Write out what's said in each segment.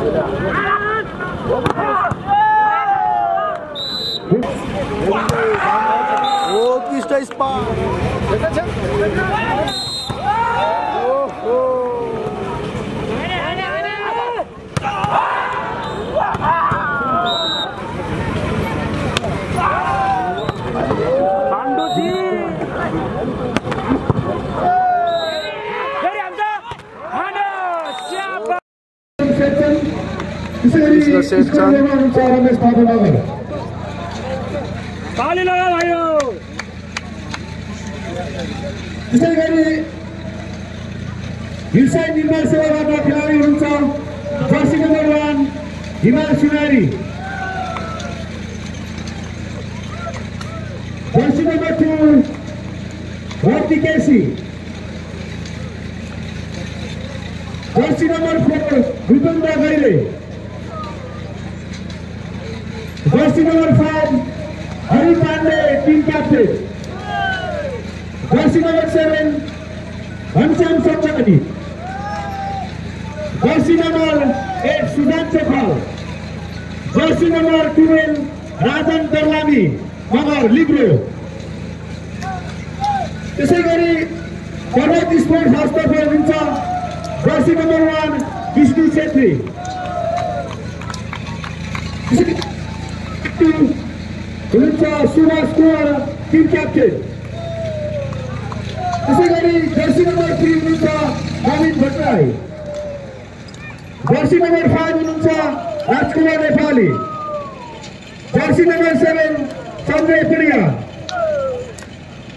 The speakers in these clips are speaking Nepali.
Oh, Kista Spa. ताली लगा भाइयों। त्यसै गरी हिलसाइड निर्माण सेवाबाट खेलाडी हुनुहुन्छ जर्सी नम्बर 1 हिमाल सुनारी, जर्सी नम्बर 2 भर्ती KC, jersey number 4 Bhupendra Gaile, jersey number 5 Hari Pande team captain, jersey number 7 Ghanshyam Sachani, jersey number 8 Sujan Chokhal, jersey number 12 Rajan Darlami Magar libero. त्यसै गरी पर्वत स्पोर्ट्स हाउसतर्फ हुनुहुन्छ जर्सी नंबर 1 विष्णु छेत्री, हुनुहुन्छ सुभाष कुमार टीम कैप्टन। त्यसै गरी जर्सी नम्बर 3 हुनुहुन्छ नवीन भट्टराई, जर्सी नम्बर 5 हुनुहुन्छ Rajkumar Nepali, jersey number 7 Sanjay Puniya,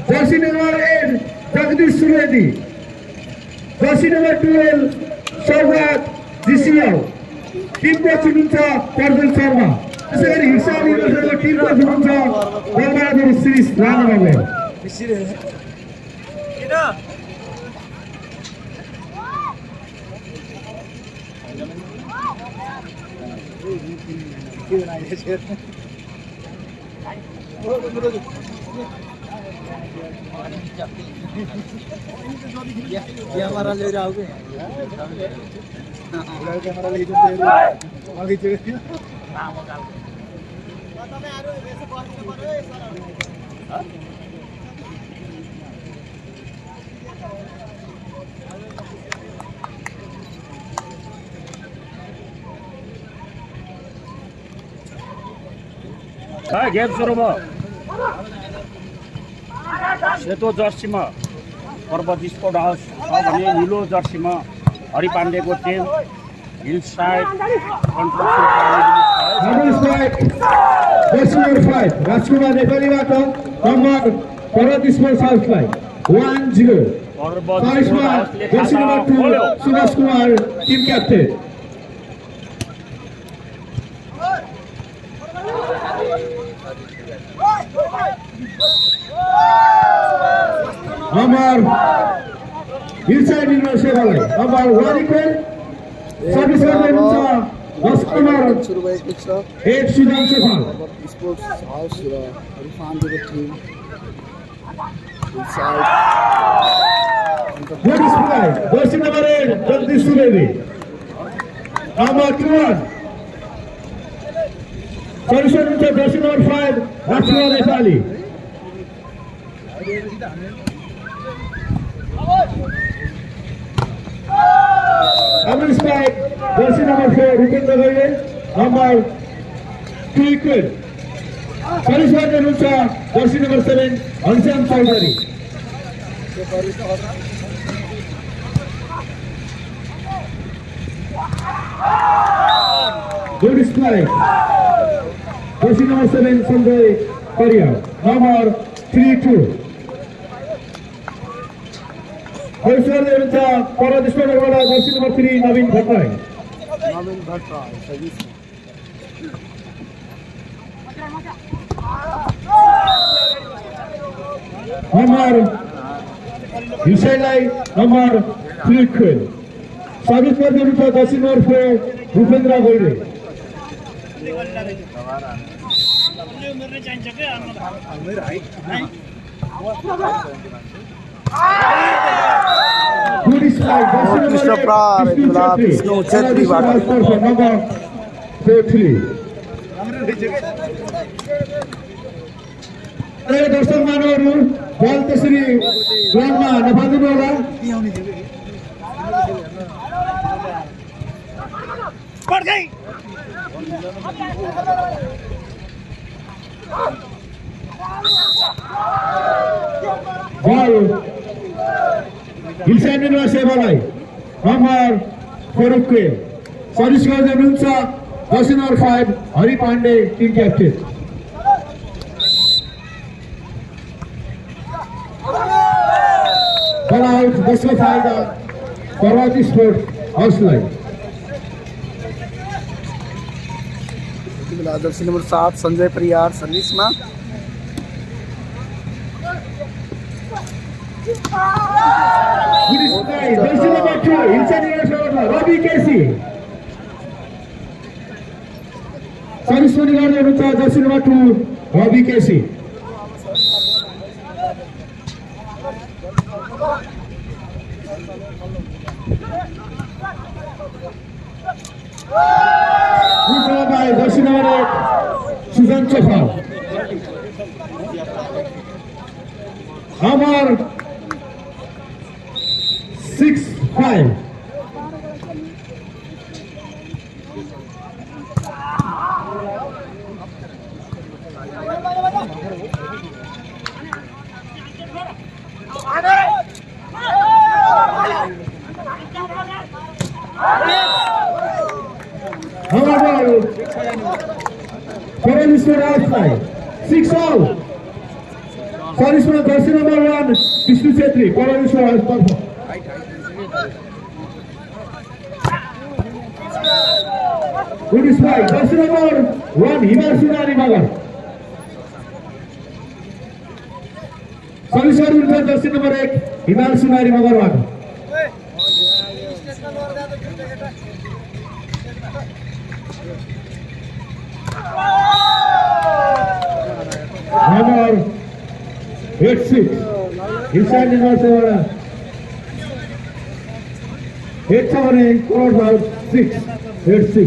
jersey number 8 Jagdish Subedi, jersey number 12 Saugat Jisiel, team coach हुनुहुन्छ प्रज्वल शर्मा। त्यसै गरी हिसाब युनिभर्सिटीको टिम कोच हुनुहुन्छ बलबहादुर श्री राणाबाबु। कैमरा ले रहा हूँ कैमरा लेके आगे चले गेम सुरु भयो। सेतो जर्सीमा पर्वत स्पोर्ट हाउस छ भने नीलो जर्सीमा हरि पाण्डेको टिम हिलसाइड राजकुमार नेपालीबाट नम्बर पर्वत स्पोर्ट्स हाउसलाई 1-0 jersey number 2 Subhash Kumar team captain. Number hillside Nirman सेवालाई नम्बर 1 इक्वल सर्भिस गर्दै हुनुहुन्छ 10 number 8 Sujan Chokhal, sports house र हरि पाण्डेको टिम हिलसाइड। गुड स्प्राइ jersey number 8 Jagdish Subedi, number 21 service हुनुहुन्छ jersey number 5 Rajkumar Nepali, Amir Spike, jersey number 4, Rupinder Gaiye, number 2 equal. Service Warden Rucha, jersey number 7, Ansham Chaudhary. Good strike. Jersey number 7, Sanjay Paria, number 3-2. Parbat स्पोर्टबाट जर्सी नम्बर 3 नवीन भट्टराई, नम्बर हिलसाइडलाई नम्बर 3 खेल सर्भिस गर्दै हुनुहुन्छ jersey number 4 Bhupendra Gaire. Good strike. Krishna Prar, Vishnu Chetri Number 43. दर्शक मानवहरू बल त्यसरी ग्राउन्डमा नफाल्दिनु होला। बल हिल्सा सेवालाई नम्बर 4 सर्भिस गर्दै हुनुहुन्छ jersey number 5 Hari Pande team captain. Ball out, जसको फाइदा पर्वत स्पोर्ट्स हाउसलाई। Jersey number 7 Sanjay Pariyar service में जर्सी नम्बर 2 हिल्सा रवि केसी सर्भिस पनि गर्दै हुनुहुन्छ jersey number 2 Rabi KC. Jersey number 1 Sujan Chokha. Number 6-5 6-all service में jersey number 1 Bishnu Chhetri Parmeshwar house. Good strike jersey number 1 Himal Sunari Magar service गर्नुहुन्छ जर्सी नंबर 1 हिमाल सुनारी मगरबाट। नंबर 86 हिल्सा निर्माण सेवा 86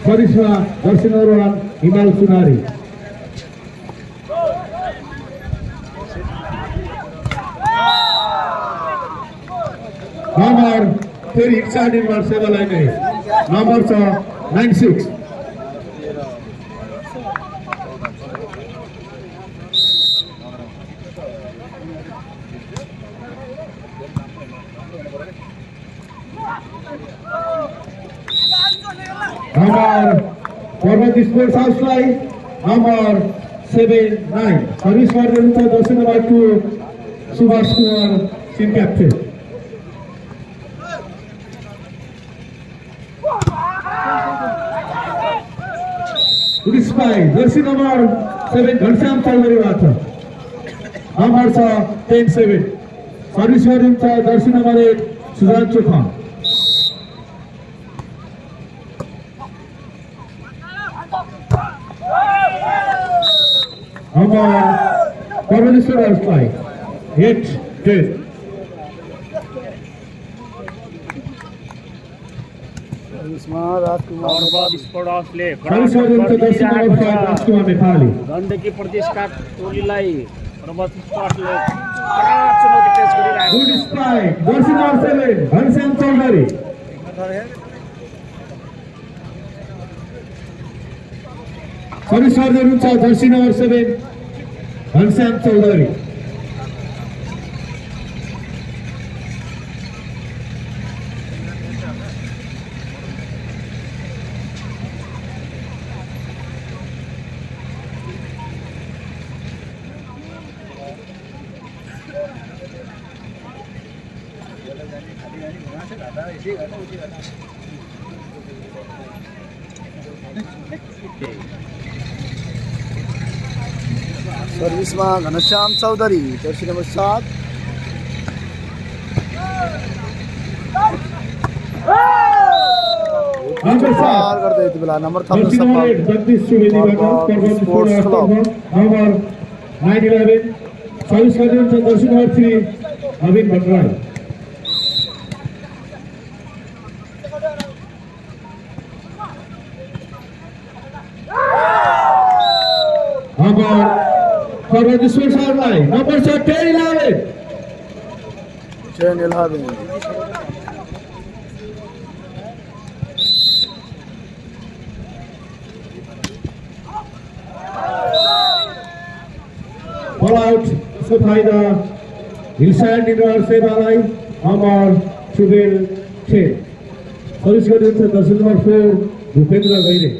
सर्भिस में जर्सी नंबर 1 हिमाल सुनारी। नंबर फिर हिल्सा Nirman Sewa line number 96 number Parbat sports हाउसलाई नंबर 7-9 सर्भिस गर्दै हुनुहुन्छ jersey number 2 Subhash Kumar team captain. Good strike jersey number 7 Ghanshyam चौधरीबाट। नंबर 10-7 सर्भिस गर्नुहुन्छ jersey number 1 Sujan Chokha. Number Parmeshwar हाउसलाई 8-10 गण्डकी प्रदेशका टोलीलाई पर्वत स्पोर्ट्सले good strike jersey number 7 Ghanshyam Chaudhary. Service गर्दै हुनुहुन्छ jersey number 7 Ghanshyam Chaudhary. Service में घनश्याम चौधरी जर्सी नंबर 7 पार गर्दै यति बेला नम्बर थप्न सफल जगदीश सुवेदीबाट पर्वत स्पोर्ट्स क्लब। नम्बर 9-11 सर्भिस गर्दै हुन्छ जर्सी नम्बर 3 नवीन भट्टराई अब सर्वदेश्वर सरलाई नम्बर 10-11 Ball out so फाइदा हिलसाइड निडर सेवालाई अमर सुबेल 6 सर्भिस गरिन्छ दर्शक नम्बर 4 भूपेन्द्र गैरे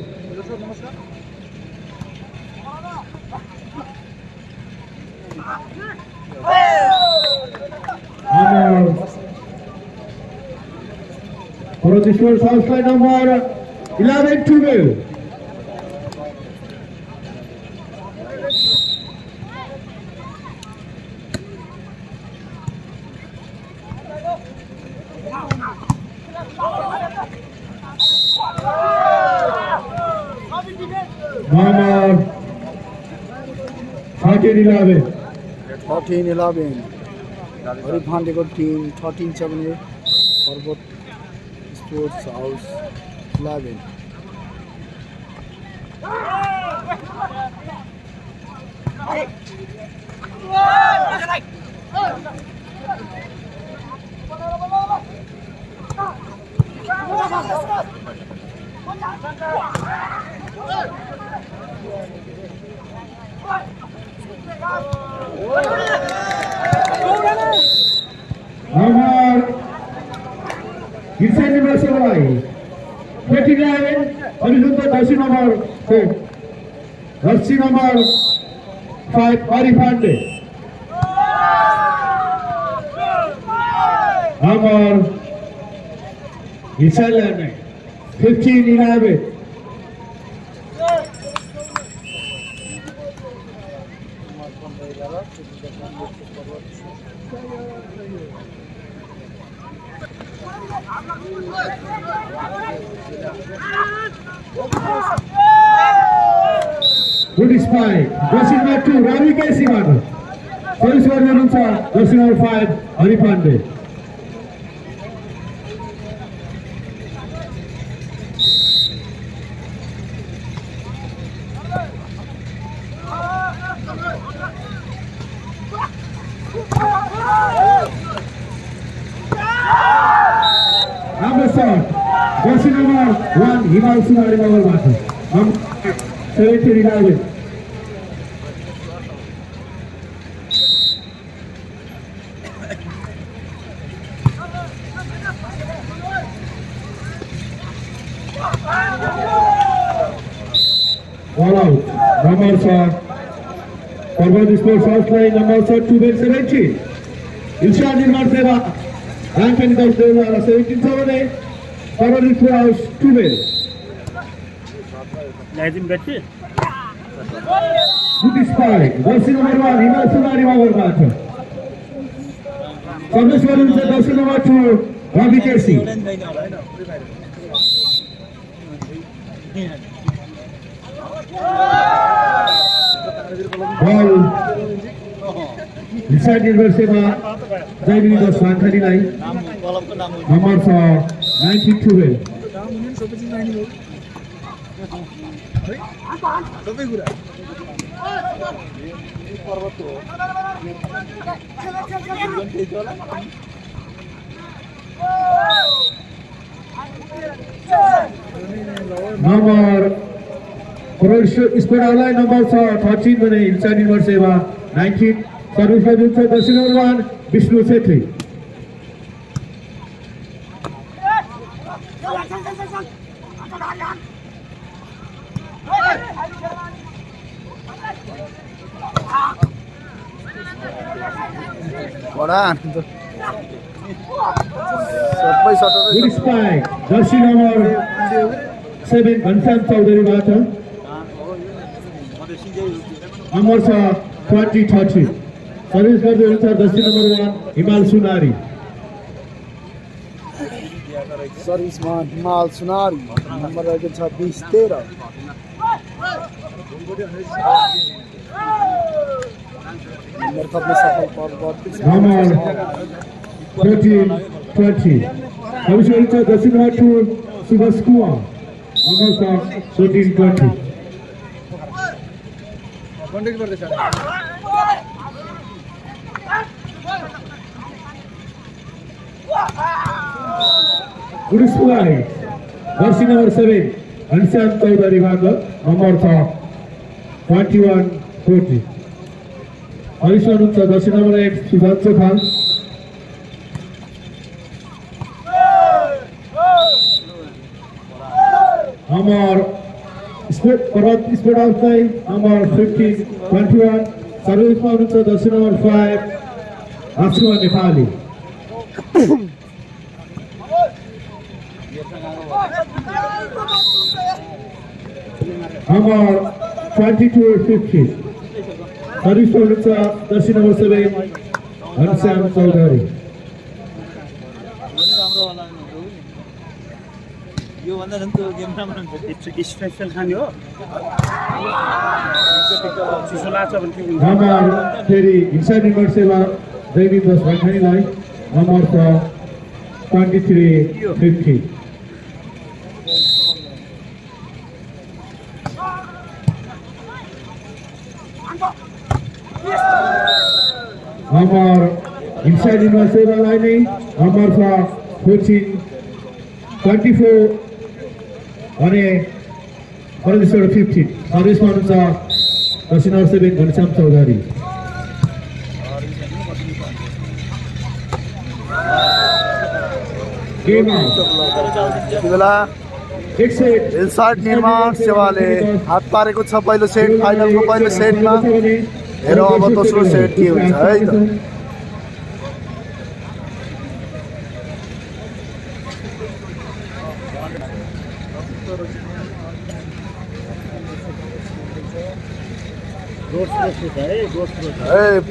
अमर परमेश्वर साउथलाई number 11 12 13-11 Hari Pandey team 13-7 Parbat Sports House 11 Nomor Gibson number 7 29 horizontal jersey number 4 jersey number 5 Hari Pandey Nomor Gibson 15-11 Good spike. Jersey number 2, Ravi Kesiman. Service jersey number 5, Hari Pandey. Number 7, jersey number 1, Himal Sunari Mawarmata. Number 17-11. All out. Number 4. Parbat Sports House line number 2-17. Ilshad Nirman Seva. Rank and Gulf Devara 17-7. Parbat Sports House 2-12. Lazim Gachi. Good spike. Jersey number 1, Himal Sunari Mawarmata. Service jersey number 2, Ravi Kesi. Ball. Inside Nirmal Seva. Jaimini the Sankari line. Number 19-12. Number Sport line number 13 बने inside Nirmal Seva 19 service jersey number 1 Vishnu Sethi. Good spike. Jersey number 7 Ghanshyam Chaudhary Bata. Number 20-30. Service jersey number 1 Himal Sunari. Serviceman Himal Sunari number 26-13 number थप्न सफल पर्वत Number 14-20. Abhishek Dasina to Subaskua. Number 14-20. Good slide. Jersey number 7. Anshan Chaudhary Bhagat. Number 21-40. Arishan Utsa Jersey number 8. Shubhanshu Khan. Number sport outside. Number 15-21. Service for Utsa Jersey number 5. Ashwa Nepali. Number 22-50. Service for Utsa Jersey number 7. Anshan Chaudhary. Special खाने हो चिसो लाग्छ भने के हुन्छ Number फेरि हिंसा निर्माण सेवा दैनिक 10 भैठानीलाई नम्बर 23-50. नम्बर हिंसा निर्माण सेवालाई नै नम्बर 14-24 अनि परमेश्वर 15 सर्भिसमा हुनुहुन्छ दक्षिण नम्बर 7 घनश्याम चौधरी. गेम बेला एक सेट इन्साइड निर्माण सेवाले हात पारेको छ पहिलो सेट फाइनलको पहिलो सेटमा. हेरौँ अब दोस्रो सेट के हुन्छ है त.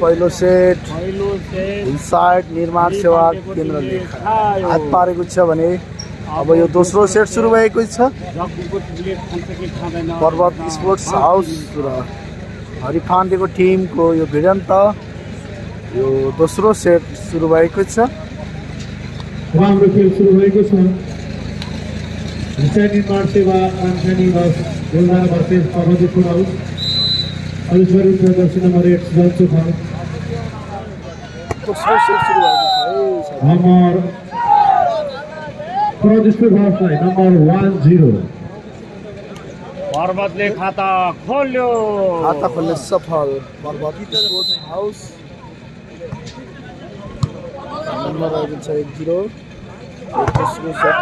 पहिलो सेट इन्साइड निर्माण सेवा केन्द्रले हात पारेको छ भने अब यो दोस्रो सेट सुरु भएको छ. पर्वत स्पोर्ट्स हाउस र हरिफान्डेको टिमको यो भिडन्त यो दोस्रो सेट सुरु भएको छ. राम्रो खेल सुरु भएको छ. हिंसा निर्माण सेवा आन्खानी बस गोलदार वर्सेस पर्वत स्पोर्ट्स हाउस. अलिसरी प्रदर्शन नम्बर 8 सुभान्शु खान. दोस्रो सेट सुरु भएको छ. Number Parbat sports हाउसलाई number 10. पर्वतले खाता खोल्यो. खाता खोल्ने सफल पर्वत स्पोर्ट्स हाउस. नम्बर रहेको छ 10. दोस्रो सेट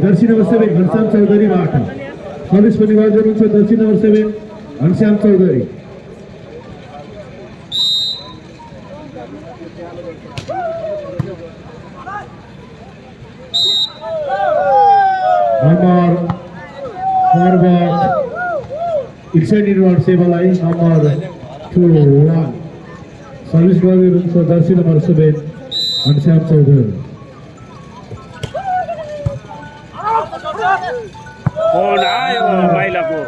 जर्सी नम्बर 7 घनश्याम चौधरीबाट सर्भिस पनि गर्नुहुन्छ. Jersey number 7 Ghanshyam Chaudhary. Number पर्वत हिंसा निर्माण सेवालाई नम्बर 21 सर्भिस गर्नुहुन्छ. Jersey number 7 Ghanshyam Chaudhary. Phone आयो महिलाको.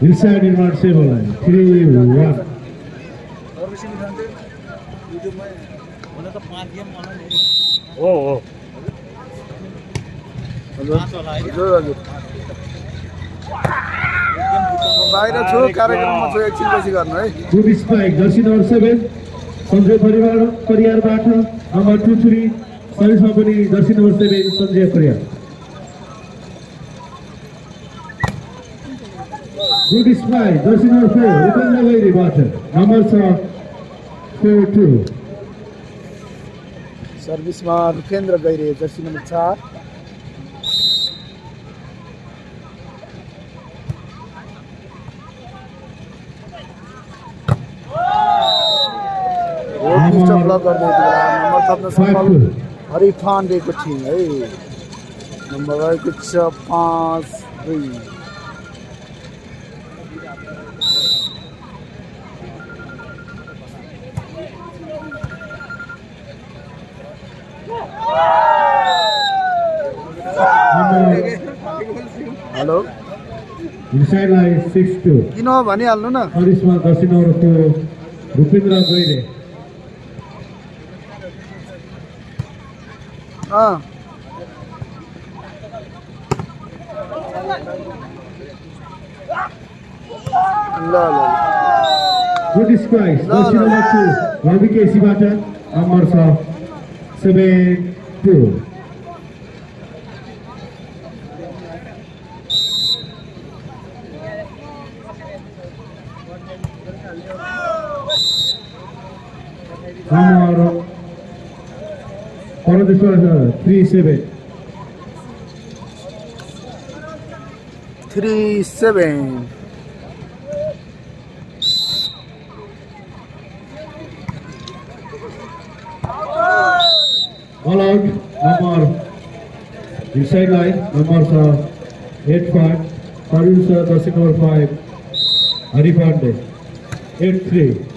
हिंसा निर्माण सेवालाई 3-1. हो बाहिर छु कार्यक्रममा छु एकछिन पछि गर्नु है. Good spike jersey number 7 Sanjay परिवारबाट नम्बर 23 सर्भिसमा पनि jersey number 7 Sanjay Pariyar. Good spike jersey number 4 Upendra गैरीबाट नम्बर 4-2. सर्भिसमा Rupendra Gaire jersey number 4. Block गर्दै नम्बर थप्न सफल हरिफान्डेको टिम है. नम्बर रहेको छ 5-2. Hello Inside line 6-2. किन भनिहाल्नु न करिश्मा 10 नम्बरको रुपेन्द्र गैरे ल ल गुड स्क्वाइस 10 नम्बर 2 रवि केसीबाट number 7-2. Number 3-7. 3-7 All out. Number inside line. Number 8-5. Producer 10 number 5. Hari Pandey 8-3.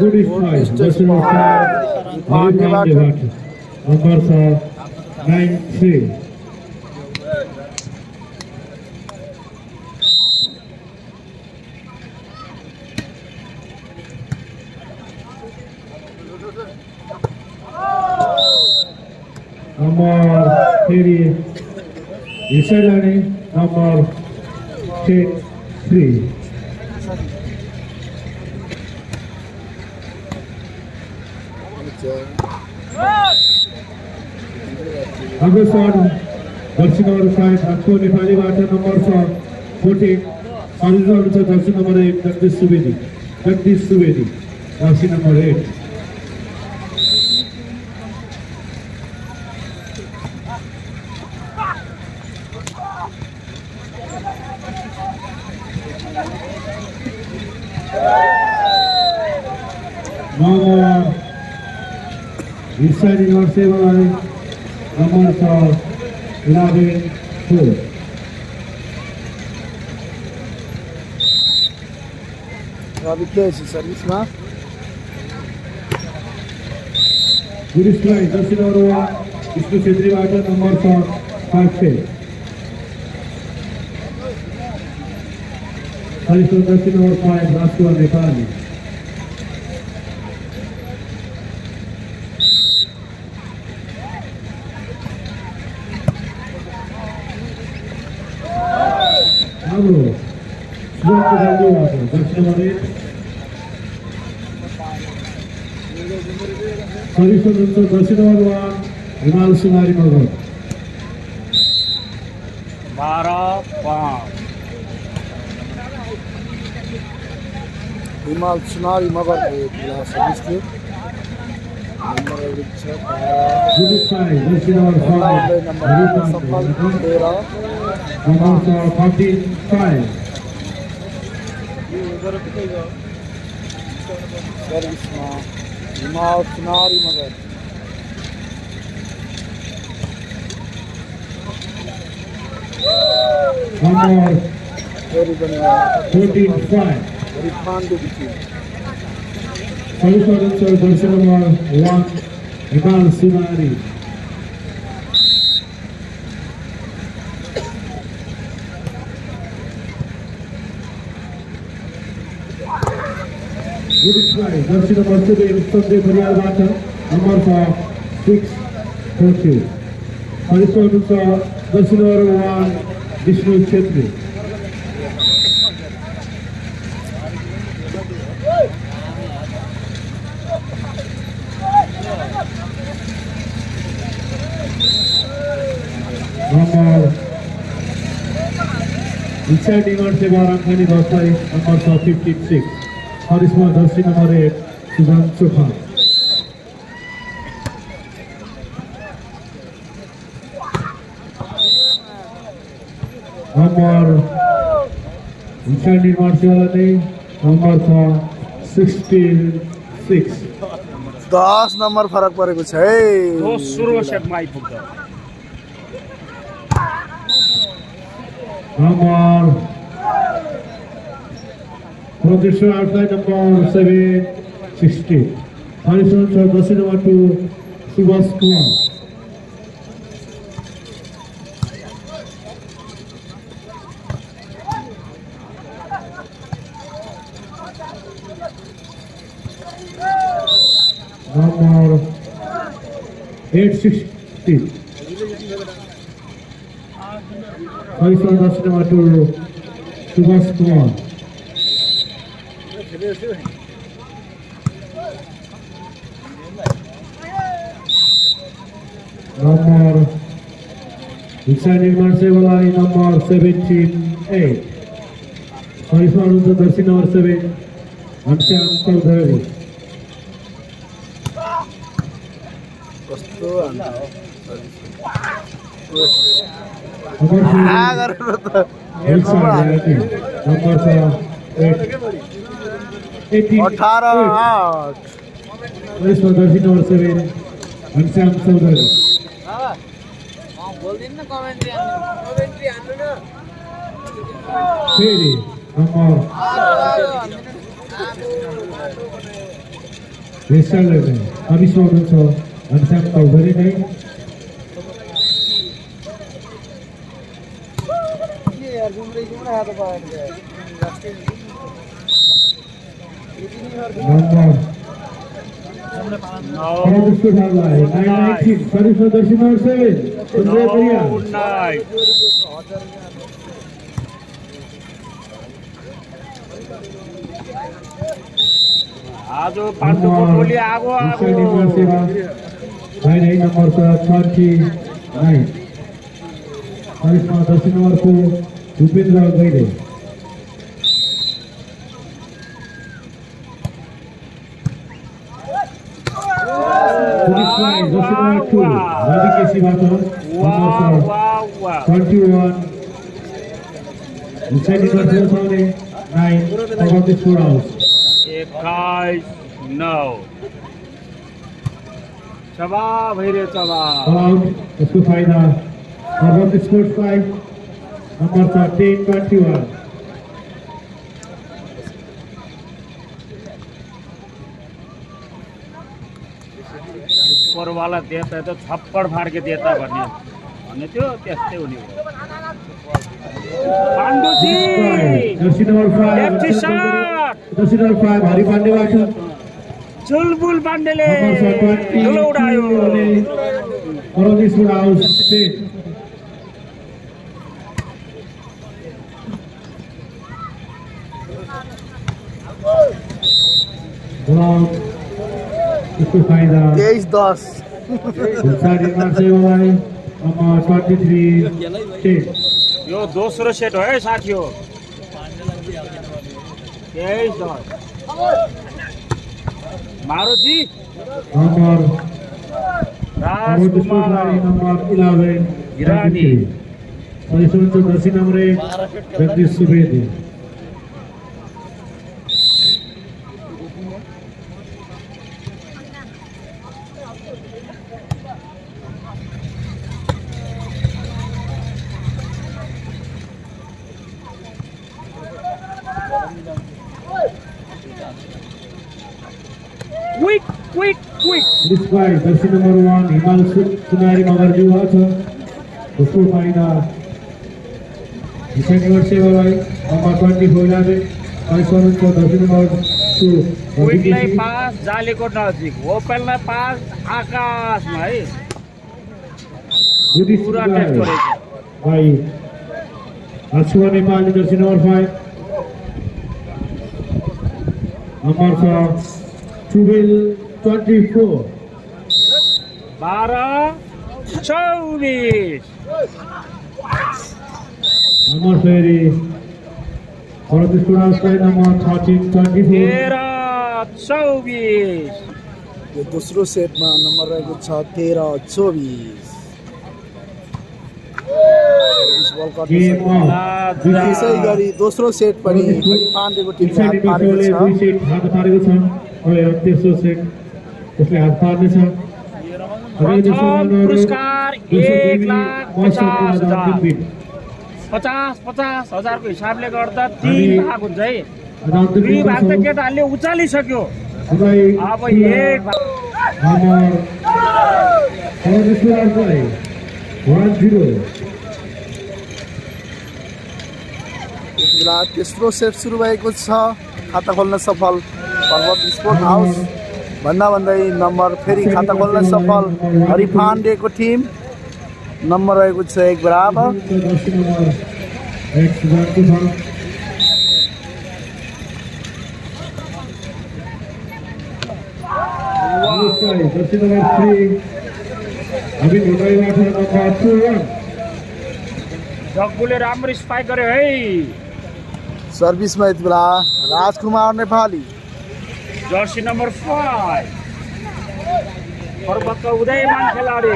Good is 5. 10 number 5. Hari Pandey number 9-3. Number 3 inside line. Number 10-3. Number 1 jersey number 5 Akko Nepali बाट number 14 original jersey number 1 Jagdish Subedi jersey number 8. Number inside in our save line, number 11-4. Rabi KC सर्भिसमा Good strike, jersey number 1 Vishnu Chhetri number 5-6. jersey number 5 Rajkumar Nepali. jersey number 1 Himal Sunari Magar 12-5 हिमाल सुनारी मगर सर्भिस थियो नम्बर एउटा छ Good strike, jersey number 5 number सफल 13 number 14-5. सर्भिसमा हिमाल सुनारी मगर Number फेरि पनि 14-5. पाण्डेको थियो jersey number 1 Himal Sunari. Good strike, jersey number 2 Sanjay Barial number 6-4. jersey number 1 Vishnu Chhetri. Number inside in our Seva Rangkhani Dostai number 56. Karisma jersey number 8 Suzan Chokha. Number inside in our Seva number 66. 10 number फरक परेको छ है दोस्रो सेटमा आइपुग्छ Number producer outside number 760. Harrison jersey number 2 Subhash Kumar number 860 number 2 Subhash Kumar number हिस्सा निर्माण सेवालाई नंबर 78 दर्शी नंबर 7 घनश्याम चौधरी कस्तो नंबर 18-8 दर्शी नंबर 7 घनश्याम चौधरी फेरि नंबर रेस्टरले अभिस्वागत छ घनश्याम चौधरी नै आज पाँचो बोली आगो आगो नंबर 39 दर्शी नंबर 4 भूपेन्द्र गैरे चबा भैरे चबा उसको फायदा स्कोर 5 नंबर 10-21 ऊपर वाला देता है तो थप्पड़ फाड़ के देता भन्ने त्यो त्यस्तै हुने हो पाण्डुजी दर्शी नंबर 5 हरि पाण्डेबाट चुलबुल पाण्डेले ठुलो उडायो उसको फायदा 23-10 यो दोस्रो सेट हो है साथी हो 23-10 मारुति नंबर राजकुमार नंबर 11 गिरानी दर्शी नंबर 1 जगदीश सुवेदी क्विक दर्शी नंबर 1 हिमाल सुनारी मगरजी छ उसको फाइदा हिस्सा नंबर 7 नंबर 24 लागे को दर्शी नंबर 2 क्विकलाई पास जालेको नजिक ओपनलाई पास आकाशमा है पूरा टेस्ट गरेको भाइ हर्षुवा नेपाली दर्शी नंबर 5 नंबर 12-24 12-24 नंबर फेरि नंबर 13-24 यो दोस्रो सेटमा नम्बर रहेको छ 13-24 त्यसै गरी दोस्रो सेट पनि पाण्डेको टिमले हात पारेको छ तेस्रो सेट उसले हात पार्नेछ पुरस्कार 1,50,000 को हिसाबले गर्दा 3 भाग हुन्छ है 2 भाग त केटाहरूले उचालिसक्यो अब 1 भाग तेस्रो सेट सुरु भएको छ। खाता खोल्न सफल पर्वत स्पोर्ट हाउस भन्दै नम्बर फेरि खाता खोल्न सफल हरि पाण्डेको टिम। नम्बर रहेको छ 1 बराबर। जग्गुले राम्रो स्पाइक गर्यो है। सर्भिसमा यति बेला राजकुमार नेपाली। जर्सी नम्बर 5 पर्वतका उदयमान खेलाडी।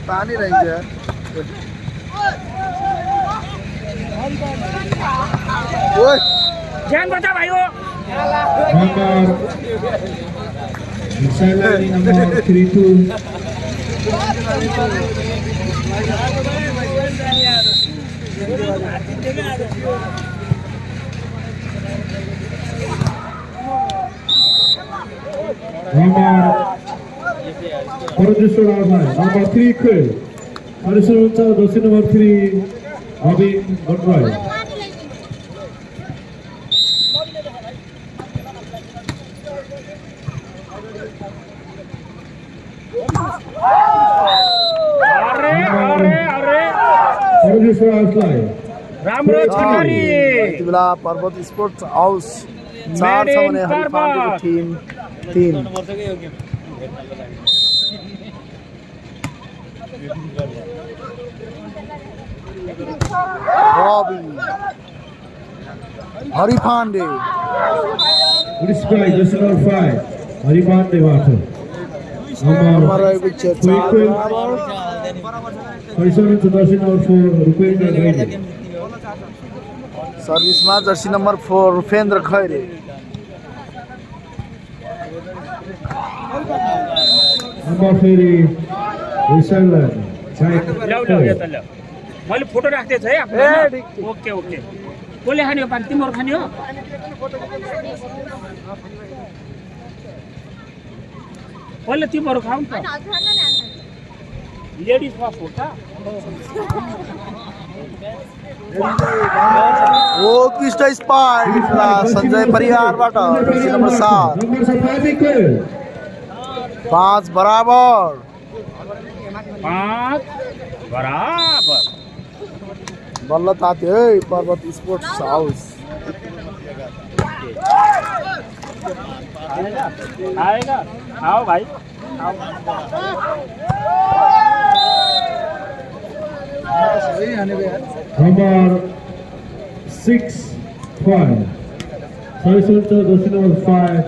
पानी रहेछ। ओए ध्यान बचा भाइ हो। नम्बर 32 नम्बर 3 खेल परिसरहुन्छ दोषी नम्बर 3 रबिन भट्टराई। राम्रो छकारी यति बेला पर्वत स्पोर्ट हाउस 4 छ भने हरि पाण्डेको टिम 3। रवि हरि पाण्डे हरि पाण्डेबाट नम्बर रहेको छ 4 बराबर। सर्भिसमा जर्सी नम्बर 4 उपेन्द्र खैरे। मैले फोटो राख्दैछु है आफ्नो। Okay okay. कसले खाने हो पानी? तिम्रो खाने हो? पहिला तिम्रो खाऊ त। लेडिज फर्स्ट हो त। ओ कृष्ण स्पाइक सञ्जय परिवारबाट जर्सी नम्बर 7 5 बराबर। 5 बराबर। बल्ल तात्यो है पर्वत स्पोर्ट्स हाउस। आएगा आओ भाई आओ। नम्बर 6 5 परिसरन्छ दोषी नम्बर 5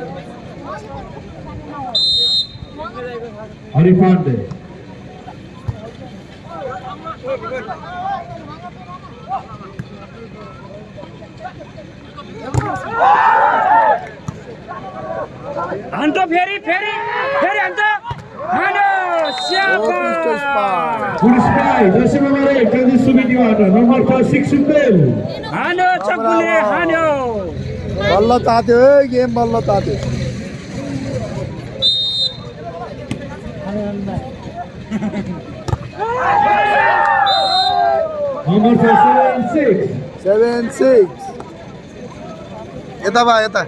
हरि पाण्डे। अन्त फेरि अन्त हानो जर्सी नम्बर 1 जगदीश सुवेदीबाट नम्बर 6 सुम्बेल। हानो जग्गुले हानो। बल्ल तात्यो है गेम बल्ल तात्यो। नम्बर 7-6 यता बा यता।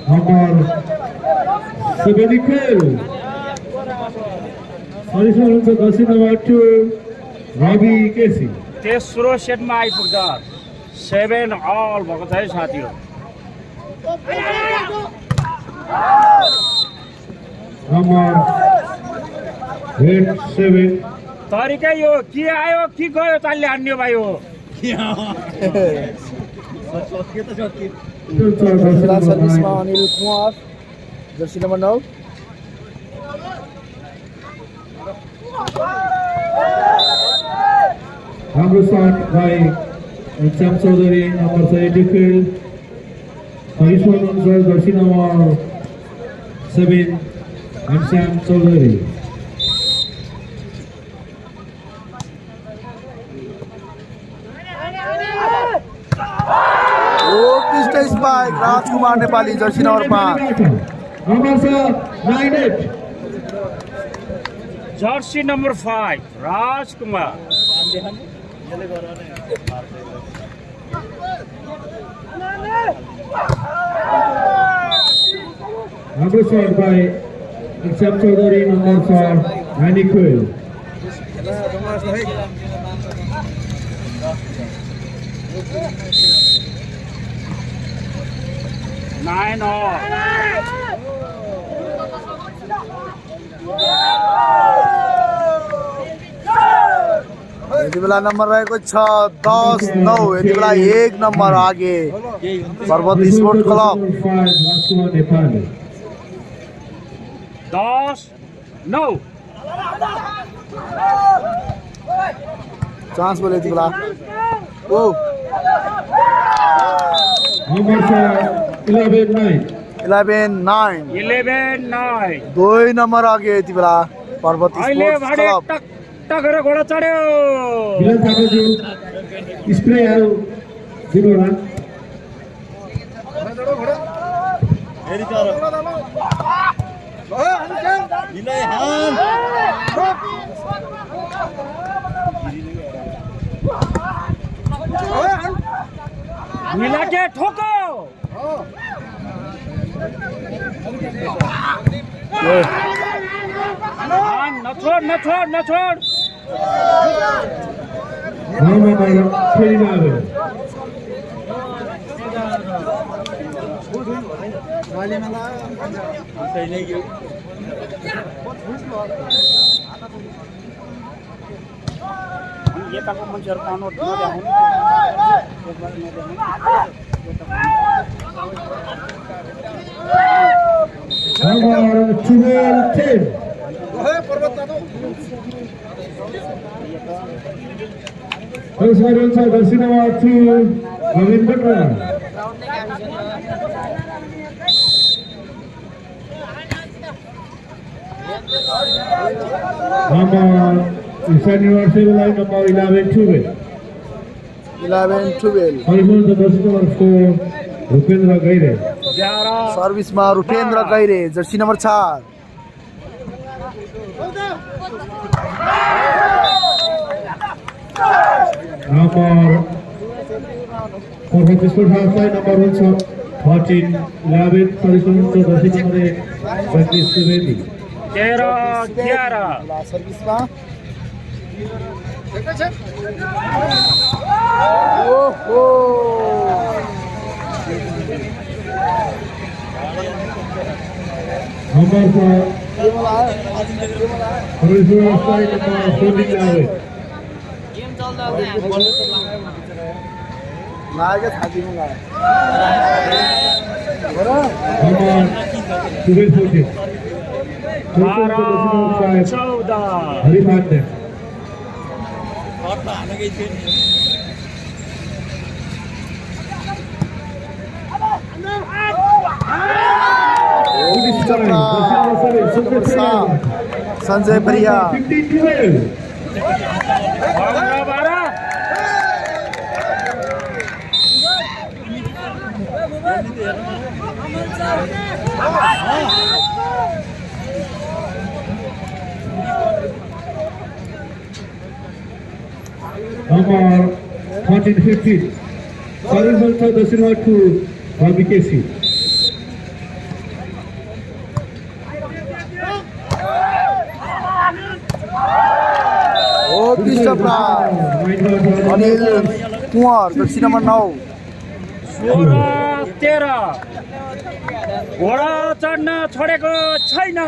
नम्बर 7 खेल परिसरहुन्छ दोषी नम्बर 2 रवि केसी। तेस्रो सेटमा आइपुग्दा 7 अल भएको छ है साथी हो। नम्बर 7 तरिकै यो के आयो के गयो तालले हान्यो भाइ हो। सर्भिसमा Anil Kumar jersey number 9 Hamru shot by Sam Chaudhary, number 75. Harishwar Ansar, jersey number 7, and Sam Chaudhary. Spike, Rajkumar Nepali, jersey number 5. Number 98. Jersey number 5, Rajkumar. Number shot by Sam Chaudhary, number 4, Andy Quill. Nine all. यति बेला नम्बर रहेको छ 10-9। यति बेला 1 नम्बर आगे पर्वत स्पोर्ट क्लब। 10-9 चान्स बोले यति बेला। ओ 11-9 2 नम्बर आगे यति बेला पर्वत स्पोर्ट क्लब। गरेर घोडा चढ्यो। स्प्रे आयो 0 रन। मिला के ठोको। न छोड़। यताको मान्छेहरु कानो नदेखाउनु। Jersey number 2, Navin Batra. Number Eastern University line number 11-12. 11-12 jersey number 4, Rupendra Gaire. Service में Rupendra Gaire, Jersey number 4। Number 4 Sport half line number 1 shot 13-11 jersey number 27. 13-11 service में ओहो number 4 Harishwar Ansar, number 14-11. नायक छाती में लाया number 12-14 14 Haripande. Sanjay Priya 15-12. Number 14-15 service also the silver to Ravi Kesi. Anil Kunwar Jersey number 9 16-13 घोडा चढ्न छोडेको छैन।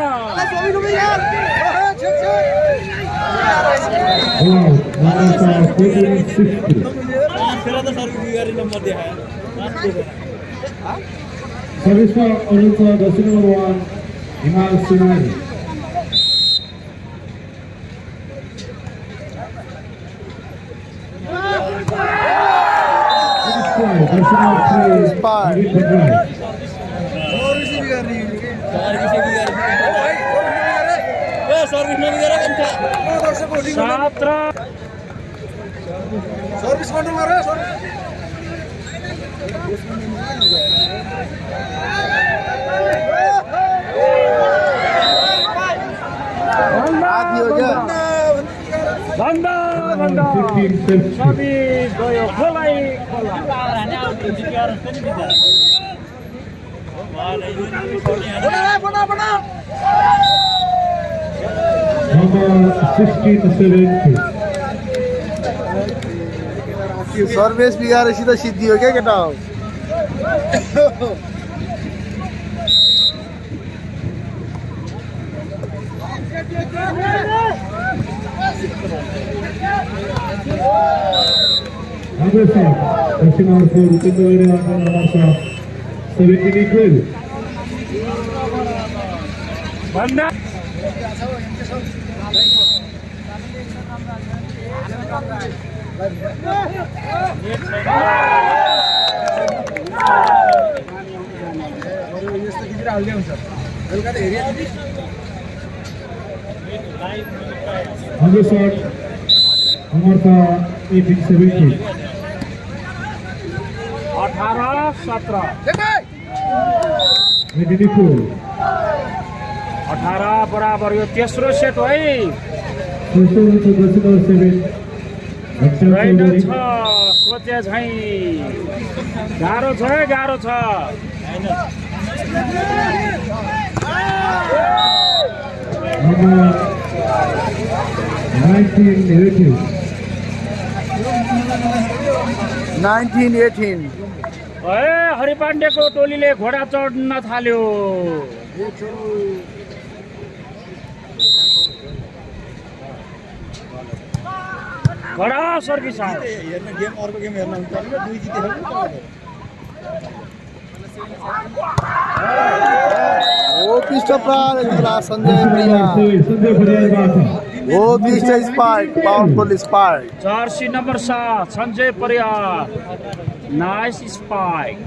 Service for Aruncha, jersey number 1, Himal Sunani. आधी हो गया भन्दा भन्दा सबै गयो खोलाइ सर्भिस बिगारे सीधा सिद्धि हो क्या केटा हो भन्दा Another shot. Amartha 18-17. 18-17 18 बराबर यो तेस्रो सेट है रहेन छ सोचे झै गाह्रो छ गाह्रो छ Number 1918 हरिपाण्डेको टोलीले घोडा चढ्न थाल्यो घोडा सर्भिस वो पिस्ट पर संजय प्रिया वो पिस्ट spike powerful spike jersey number 7 Sanjay परिया नाइस स्पाइक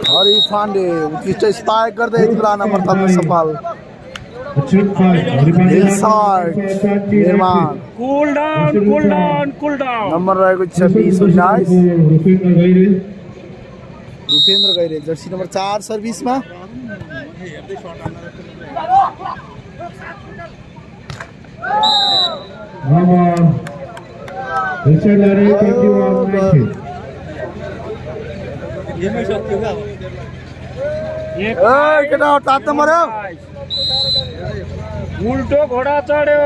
हरि पाण्डे पिस्ट स्पाइक गर्दै यति बेला नम्बर थप्न सफल निर्माण कूल डाउन नम्बर रहेको छ 20-19 रुपेन्द्र गैरे जर्सी नम्बर 4 सर्भिसमा केटा तात्न मर्यो उल्टो घोडा चढ्यो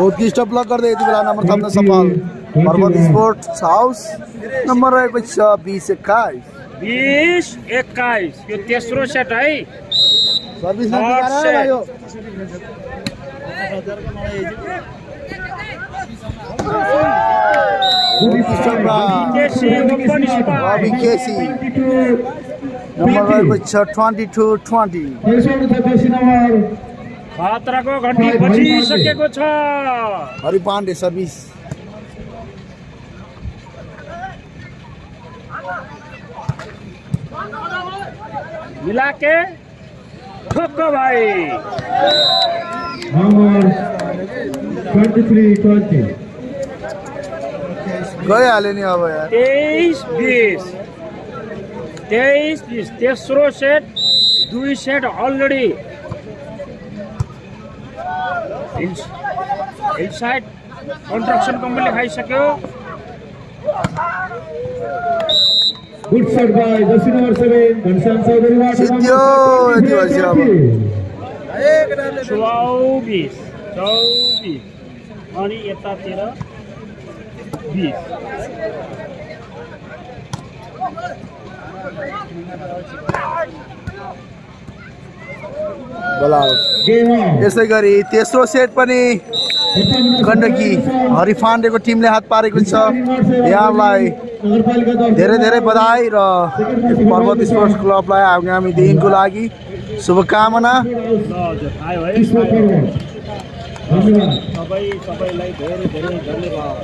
उत्कृष्ट ब्लक गर्दै यति बेला नम्बर थप्न सफल पर्वत स्पोर्ट्स हाउस नम्बर रहेको छ 20-21 यो तेस्रो सेट है सर्भिस भयो नम्बर रहेको छ 22-20 खतराको घन्टी बजिसकेको छ हरि पाण्डे सर्भिस मिलाके ठोक्क भाइ Number 23-20. गइहाल्यो नि अब यार 23-20 तेस्रो set 2 set already inside construction कम्पनीले खाइसक्यो Good shot by jersey number 7, Ghanshyam Chaudhary. सिद्धियो यति भएपछि अब 24 अनि यतातिर 20 Game on. यसै गरी तेस्रो सेट पनि गण्डकी हरि पाण्डेको टिमले हात पारेको छ यहाँलाई धेरै धेरै बधाई र पर्वत स्पोर्ट्स क्लबलाई आगामी दिनको लागि शुभकामना। हजुर आयो है धन्यवाद। सबैलाई धेरै धेरै धन्यवाद।